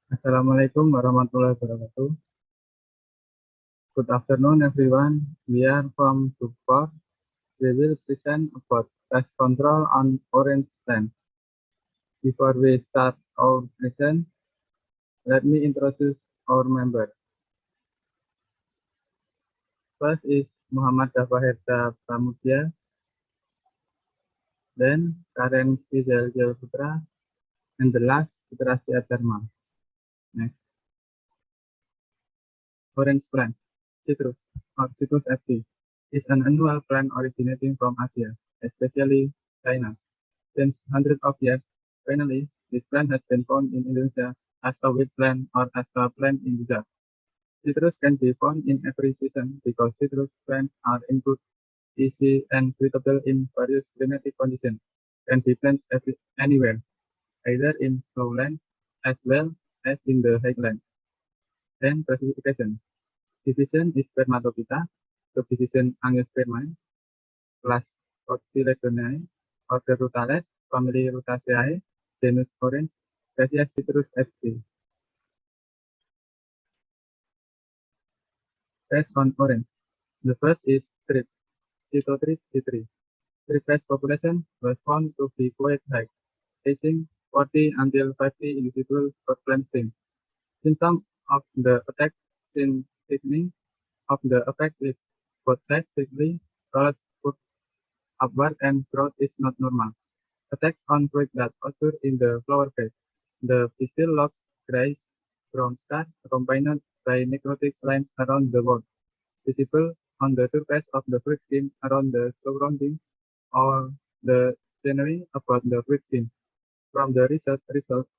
Assalamualaikum warahmatullahi wabarakatuh. Good afternoon, everyone. We are from Group 4. We will present about pest control on orange plant. Before we start our present, let me introduce our members. First is Muhammad Dafaherda Pramudia, then Karen Rizal Putra, and the last Fitrasya Dharma. Next, orange plant, citrus or citrus FT, is an annual plant originating from Asia, especially China. Since hundreds of years, finally, this plant has been found in Indonesia as a wheat plant or as a plant in Gujarat. Citrus can be found in every season because citrus plants are input, easy, and suitable in various climatic conditions. Can be planted anywhere, either in lowlands as well as in the highlands. Then classification. Division is Spermatophyta, subdivision Angiospermae, class Cotyledonea, order Rutales, family Rutaceae, genus Orange, species Citrus sp. Pest on orange. The first is thrip, Cytothrip citri. Thrip pest population was found to be quite high, reaching 40 until 50 individuals per plant stem. Symptoms of the attack seen thickening of the effect is both sides sickly, colored upward, and growth is not normal. Attacks on fruit that occur in the flower phase. The pistil lobes grayish brown scar accompanied by necrotic lines around the bud, visible on the surface of the fruit skin around the surrounding or the scenery about the fruit skin. From the results,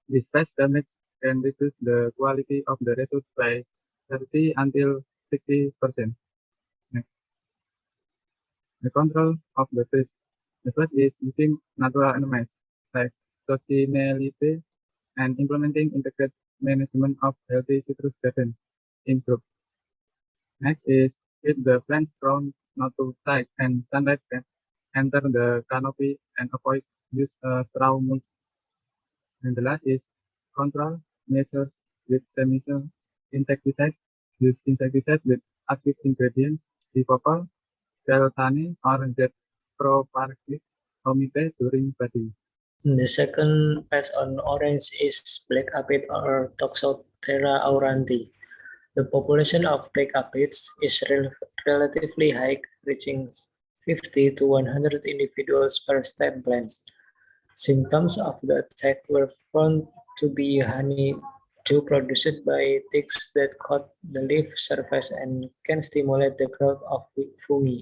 this pest damage can reduce the quality of the result by 30 until 60%. Next, the control of the fruit. The first is using natural enemies like coccinellite and implementing integrated management of healthy citrus gardens in group. Next is keep the plants ground not too tight and sunlight can enter the canopy and avoid use straw mulch. And the last is control measures with chemical insecticide. Use insecticide with active ingredients, Dipopal, Deltane, or Jetpropargit omite during budding. The second pest on orange is black aphid or Toxothera auranti. The population of black aphids is relatively high, reaching 50 to 100 individuals per stem plant. Symptoms of the attack were found to be honeydew produced by ticks that coat the leaf surface and can stimulate the growth of fungi.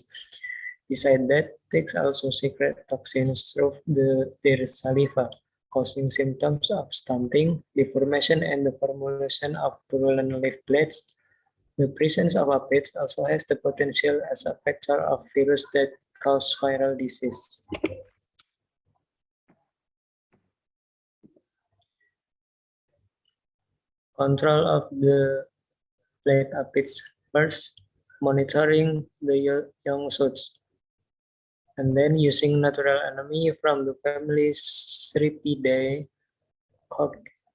Besides that, ticks also secrete toxins through their saliva, causing symptoms of stunting, deformation, and the formation of purulent leaf blades. The presence of aphids also has the potential as a vector of virus that cause viral disease. Control of the black aphids. First, monitoring the young shoots, and then using natural enemy from the family Syrpidae,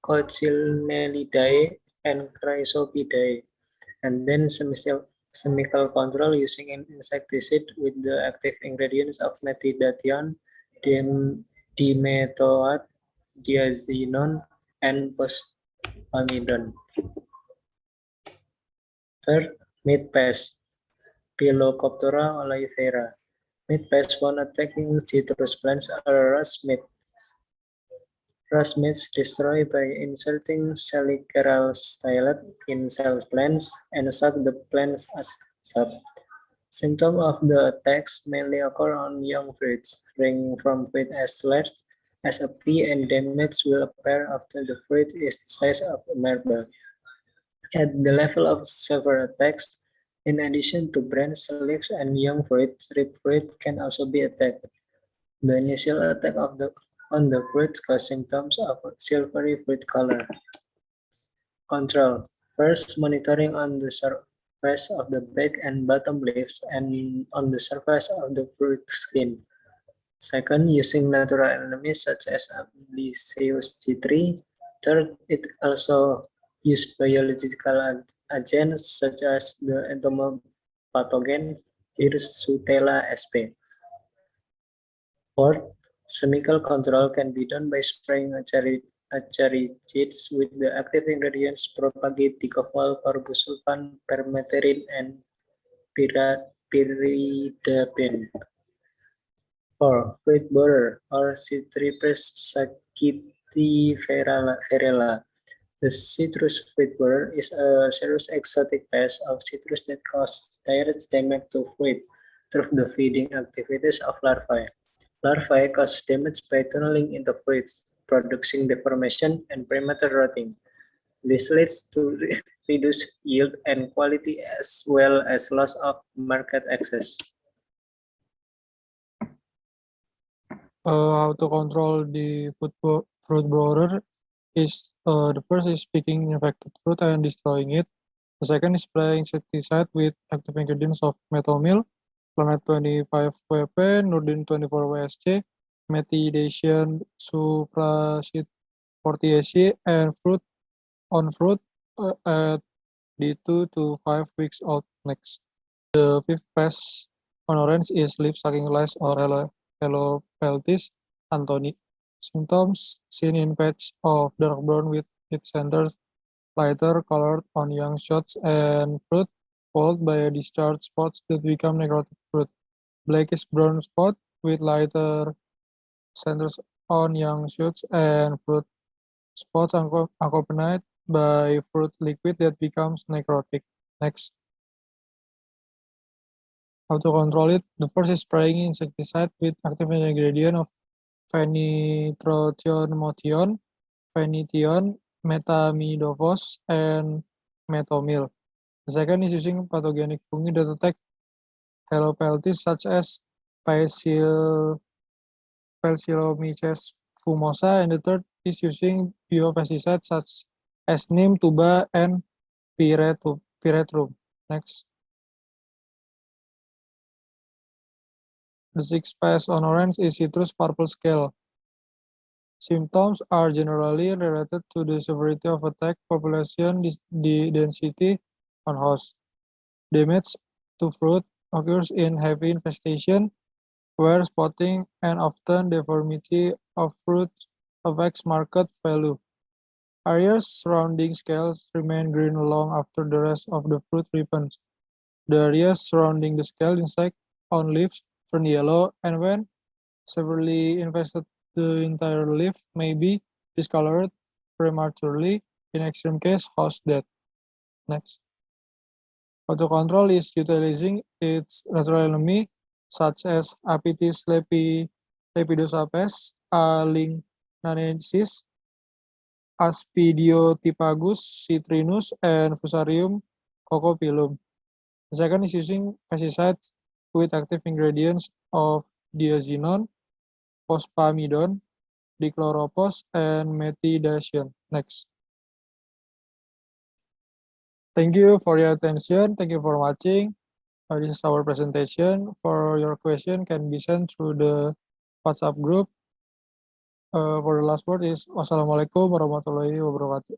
Coccinellidae, and Chrysopidae, and then chemical control using an insecticide with the active ingredients of methidathion, dimethylate, diazinon, and pospamidon. Third, meat pest, Phyllocophora oleifera. Meat pests when attacking citrus plants are rust mites. Rust mites destroy by inserting saliceral stylet in cell plants and suck the plants as sap. Symptoms of the attacks mainly occur on young fruits, ranging from fruit as large as a pea, and damage will appear after the fruit is the size of a marble. At the level of severe attacks, in addition to branch leaves and young fruit, strip fruit can also be attacked. The initial attack on the fruit causes symptoms of silvery fruit color. Control. First, monitoring on the surface of the back and bottom leaves and on the surface of the fruit skin. Second, using natural enemies such as Amblyseus citri. Third, it also uses biological agents such as the entomopathogen Hirsutella sp. Fourth, chemical control can be done by spraying acaricides with the active ingredients propagate, dicofol, carbosulfan, permethrin, and pyridapine. 4. Fruit borer or Citripress sagitifera. The citrus fruit borer is a serious exotic pest of citrus that causes direct damage to fruit through the feeding activities of larvae. Larvae cause damage by tunneling into fruits, producing deformation and premature rotting. This leads to reduced yield and quality as well as loss of market access. How to control the fruit borer is the first is picking infected fruit and destroying it. The second is spraying insecticide with active ingredients of metomil, Planet 25 WP, Nurdin 24 WSC, methylation supracid 40AC, and fruit on fruit at D2 to 5 weeks old. Next, the fifth pest on orange is leaf sucking lice or Helopeltis anthoni. Symptoms seen in patch of dark brown with its centers lighter colored on young shoots and fruit, followed by a discharge spots that become necrotic fruit. Blackish brown spot with lighter centers on young shoots and fruit. Spots accompanied by fruit liquid that becomes necrotic. Next, how to control it? The first is spraying insecticide with active ingredient of phenitropymotion, phenithion, metamidovos, and metomil. The second is using pathogenic fungi that attack helopeltis such as Phaeocylomyces fumosa, and the third is using biopesticides such as neem, tuba, and pyrethrum. Next. The sixth pest on orange is citrus purple scale. Symptoms are generally related to the severity of attack, population density on host. Damage to fruit occurs in heavy infestation, where spotting and often deformity of fruit affects market value. Areas surrounding scales remain green long after the rest of the fruit ripens. The areas surrounding the scale insect on leaves turn yellow, and when severely infested, the entire leaf may be discolored prematurely, in extreme case, host death. Next. How to control is utilizing its natural enemy, such as Apis lepidosapes, Lingnensis, Aspidiotypagus citrinus, and Fusarium cocopillum. The second is using pesticides with active ingredients of diazinon, fosfamidon, dichloropos, and methidation. Next. Thank you for your attention. Thank you for watching. This is our presentation. For your question can be sent through the WhatsApp group. For the last word is wassalamualaikum warahmatullahi wabarakatuh.